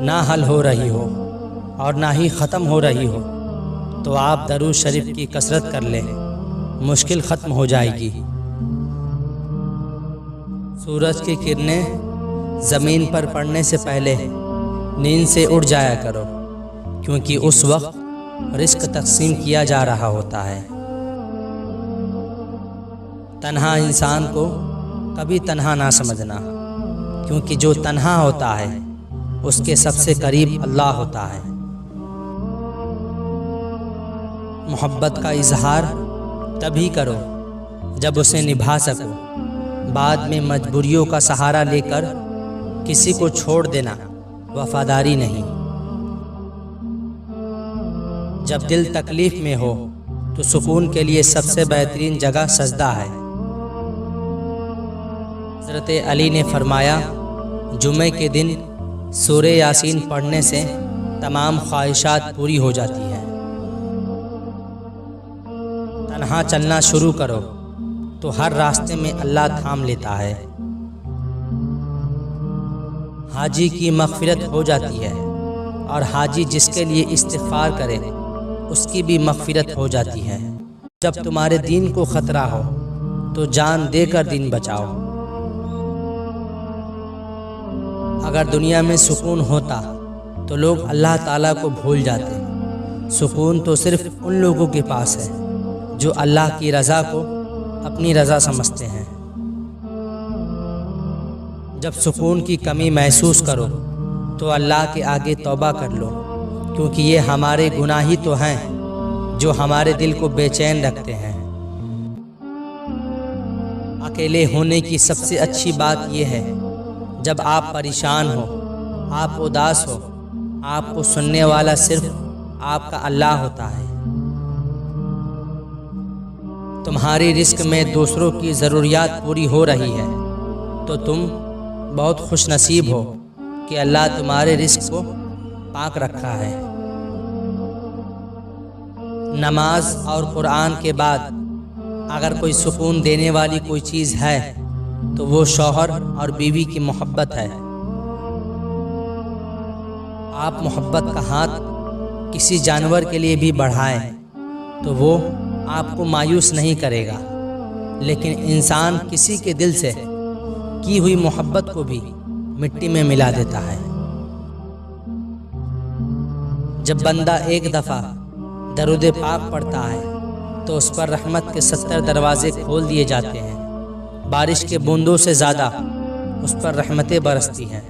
نہ حل ہو رہی ہو اور نہ ہی ختم ہو رہی ہو تو آپ درود شریف کی کثرت کر لیں، مشکل ختم ہو جائے گی۔ سورج کی کرنیں زمین پر پڑنے سے پہلے نیند سے اٹھ جایا کرو، کیونکہ اس وقت رزق تقسیم کیا جا رہا ہوتا ہے۔ تنہا انسان کو کبھی تنہا نہ سمجھنا، کیونکہ جو تنہا ہوتا ہے اس کے سب سے قریب اللہ ہوتا ہے۔ محبت کا اظہار تبھی کرو جب اسے نبھا سکو، بعد میں مجبوریوں کا سہارا لے کر کسی کو چھوڑ دینا وفاداری نہیں۔ جب دل تکلیف میں ہو تو سکون کے لیے سب سے بہترین جگہ سجدہ ہے۔ حضرت علی نے فرمایا، جمعہ کے دن سورہ یاسین پڑھنے سے تمام خواہشات پوری ہو جاتی ہیں۔ تنہا چلنا شروع کرو تو ہر راستے میں اللہ تھام لیتا ہے۔ حاجی کی مغفرت ہو جاتی ہے، اور حاجی جس کے لیے استغفار کرے اس کی بھی مغفرت ہو جاتی ہے۔ جب تمہارے دین کو خطرہ ہو تو جان دے کر دین بچاؤ۔ اگر دنیا میں سکون ہوتا تو لوگ اللہ تعالیٰ کو بھول جاتے۔ سکون تو صرف ان لوگوں کے پاس ہے جو اللہ کی رضا کو اپنی رضا سمجھتے ہیں۔ جب سکون کی کمی محسوس کرو تو اللہ کے آگے توبہ کر لو، کیونکہ یہ ہمارے گناہ ہی تو ہیں جو ہمارے دل کو بے چین رکھتے ہیں۔ اکیلے ہونے کی سب سے اچھی بات یہ ہے، جب آپ پریشان ہو، آپ اداس ہو، آپ کو سننے والا صرف آپ کا اللہ ہوتا ہے۔ تمہاری رزق میں دوسروں کی ضروریات پوری ہو رہی ہے تو تم بہت خوش نصیب ہو کہ اللہ تمہارے رزق کو پاک رکھا ہے۔ نماز اور قرآن کے بعد اگر کوئی سکون دینے والی کوئی چیز ہے تو وہ شوہر اور بیوی کی محبت ہے۔ آپ محبت کا ہاتھ کسی جانور کے لیے بھی بڑھائیں تو وہ آپ کو مایوس نہیں کرے گا، لیکن انسان کسی کے دل سے کی ہوئی محبت کو بھی مٹی میں ملا دیتا ہے۔ جب بندہ ایک دفعہ درود پاک پڑھتا ہے تو اس پر رحمت کے 70 دروازے کھول دیے جاتے ہیں۔ بارش کے بوندوں سے زیادہ اس پر رحمتیں برستی ہیں۔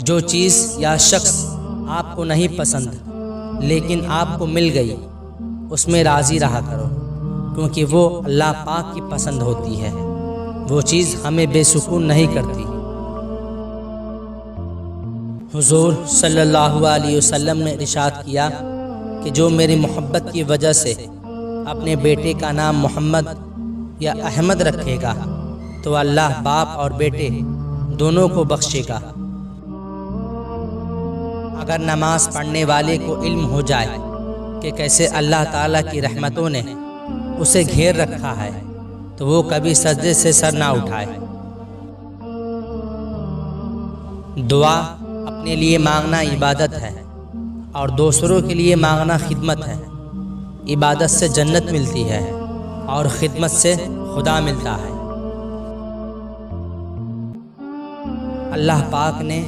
جو چیز یا شخص آپ کو نہیں پسند لیکن آپ کو مل گئی، اس میں راضی رہا کرو، کیونکہ وہ اللہ پاک کی پسند ہوتی ہے۔ وہ چیز ہمیں بے سکون نہیں کرتی۔ حضور صلی اللہ علیہ وسلم نے ارشاد کیا کہ جو میری محبت کی وجہ سے اپنے بیٹے کا نام محمد یا احمد رکھے گا تو اللہ باپ اور بیٹے دونوں کو بخشے گا۔ اگر نماز پڑھنے والے کو علم ہو جائے کہ کیسے اللہ تعالیٰ کی رحمتوں نے اسے گھیر رکھا ہے تو وہ کبھی سجدے سے سر نہ اٹھائے۔ دعا اپنے لیے مانگنا عبادت ہے اور دوسروں کے لیے مانگنا خدمت ہے۔ عبادت سے جنت ملتی ہے اور خدمت سے خدا ملتا ہے۔ اللہ پاک نے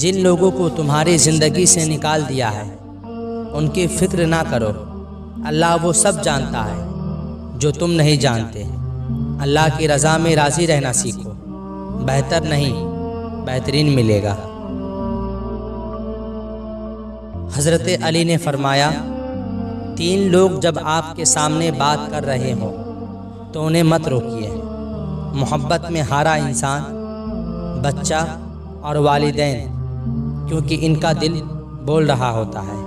جن لوگوں کو تمہاری زندگی سے نکال دیا ہے ان کی فکر نہ کرو، اللہ وہ سب جانتا ہے جو تم نہیں جانتے۔ اللہ کی رضا میں راضی رہنا سیکھو، بہتر نہیں بہترین ملے گا۔ حضرت علی نے فرمایا، 3 لوگ جب آپ کے سامنے بات کر رہے ہوں تو انہیں مت روکیے۔ محبت میں ہارا انسان، بچہ اور والدین، کیونکہ ان کا دل بول رہا ہوتا ہے۔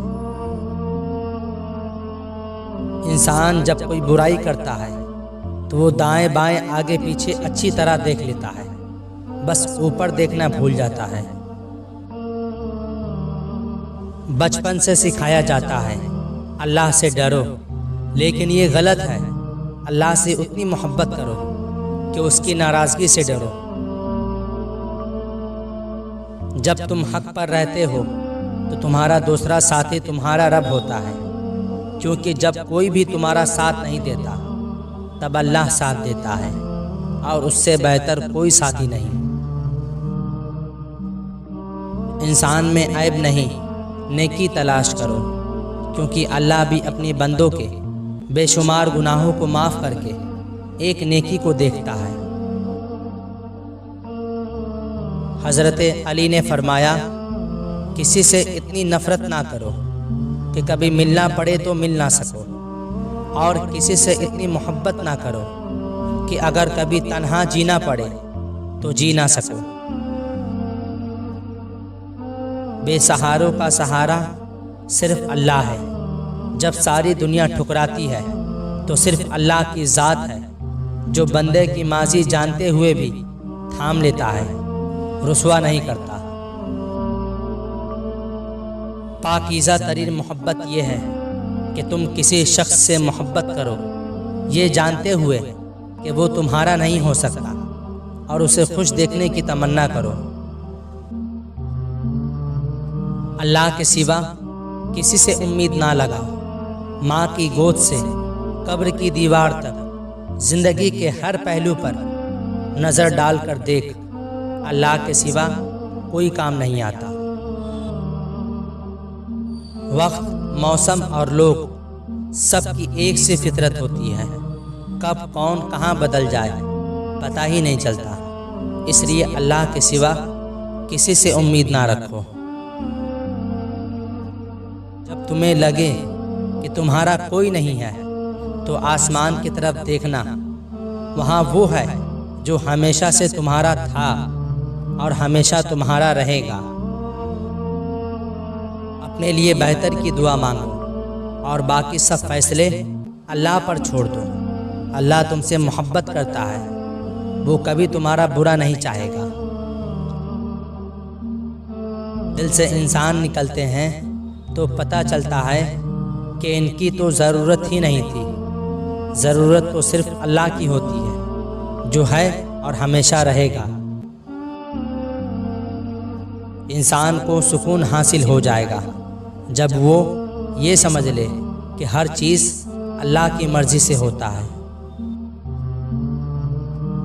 انسان جب کوئی برائی کرتا ہے تو وہ دائیں بائیں آگے پیچھے اچھی طرح دیکھ لیتا ہے، بس اوپر دیکھنا بھول جاتا ہے۔ بچپن سے سکھایا جاتا ہے اللہ سے ڈرو، لیکن یہ غلط ہے۔ اللہ سے اتنی محبت کرو کہ اس کی ناراضگی سے ڈرو۔ جب تم حق پر رہتے ہو تو تمہارا دوسرا ساتھی تمہارا رب ہوتا ہے، کیونکہ جب کوئی بھی تمہارا ساتھ نہیں دیتا تب اللہ ساتھ دیتا ہے، اور اس سے بہتر کوئی ساتھی نہیں۔ انسان میں عیب نہیں، نیکی تلاش کرو، کیونکہ اللہ بھی اپنی بندوں کے بے شمار گناہوں کو معاف کر کے ایک نیکی کو دیکھتا ہے۔ حضرت علی نے فرمایا، کسی سے اتنی نفرت نہ کرو کہ کبھی ملنا پڑے تو مل نہ سکو، اور کسی سے اتنی محبت نہ کرو کہ اگر کبھی تنہا جینا پڑے تو جی نہ سکو۔ بے سہاروں کا سہارا صرف اللہ ہے۔ جب ساری دنیا ٹھکراتی ہے تو صرف اللہ کی ذات ہے جو بندے کی ماضی جانتے ہوئے بھی تھام لیتا ہے، رسوا نہیں کرتا۔ پاکیزہ ترین محبت یہ ہے کہ تم کسی شخص سے محبت کرو یہ جانتے ہوئے کہ وہ تمہارا نہیں ہو سکتا، اور اسے خوش دیکھنے کی تمنا کرو۔ اللہ کے سوا کسی سے امید نہ لگاؤ۔ ماں کی گود سے قبر کی دیوار تک زندگی کے ہر پہلو پر نظر ڈال کر دیکھ، اللہ کے سوا کوئی کام نہیں آتا۔ وقت، موسم اور لوگ سب کی ایک سی فطرت ہوتی ہے، کب کون کہاں بدل جائے پتہ ہی نہیں چلتا، اس لیے اللہ کے سوا کسی سے امید نہ رکھو۔ جب تمہیں لگے کہ تمہارا کوئی نہیں ہے تو آسمان کی طرف دیکھنا، وہاں وہ ہے جو ہمیشہ سے تمہارا تھا اور ہمیشہ تمہارا رہے گا۔ اپنے لیے بہتر کی دعا مانگو اور باقی سب فیصلے اللہ پر چھوڑ دو۔ اللہ تم سے محبت کرتا ہے، وہ کبھی تمہارا برا نہیں چاہے گا۔ دل سے انسان نکلتے ہیں تو پتہ چلتا ہے کہ ان کی تو ضرورت ہی نہیں تھی۔ ضرورت تو صرف اللہ کی ہوتی ہے جو ہے اور ہمیشہ رہے گا۔ انسان کو سکون حاصل ہو جائے گا جب وہ یہ سمجھ لے کہ ہر چیز اللہ کی مرضی سے ہوتا ہے۔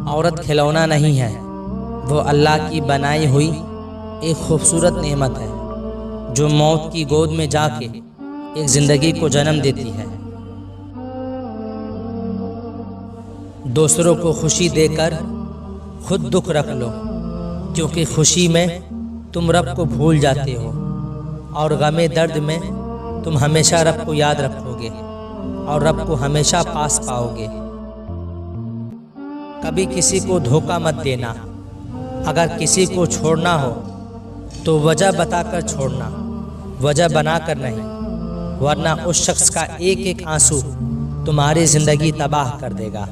عورت کھلونا نہیں ہے، وہ اللہ کی بنائی ہوئی ایک خوبصورت نعمت ہے جو موت کی گود میں جا کے ایک زندگی کو جنم دیتی ہے۔ دوسروں کو خوشی دے کر خود دکھ رکھ لو، کیونکہ خوشی میں تم رب کو بھول جاتے ہو، اور غم درد میں تم ہمیشہ رب کو یاد رکھو گے اور رب کو ہمیشہ پاس پاؤ گے۔ کبھی کسی کو دھوکہ مت دینا۔ اگر کسی کو چھوڑنا ہو تو وجہ بتا کر چھوڑنا، وجہ بنا کر نہیں، ورنہ اس شخص کا ایک ایک آنسو تمہاری زندگی تباہ کر دے گا۔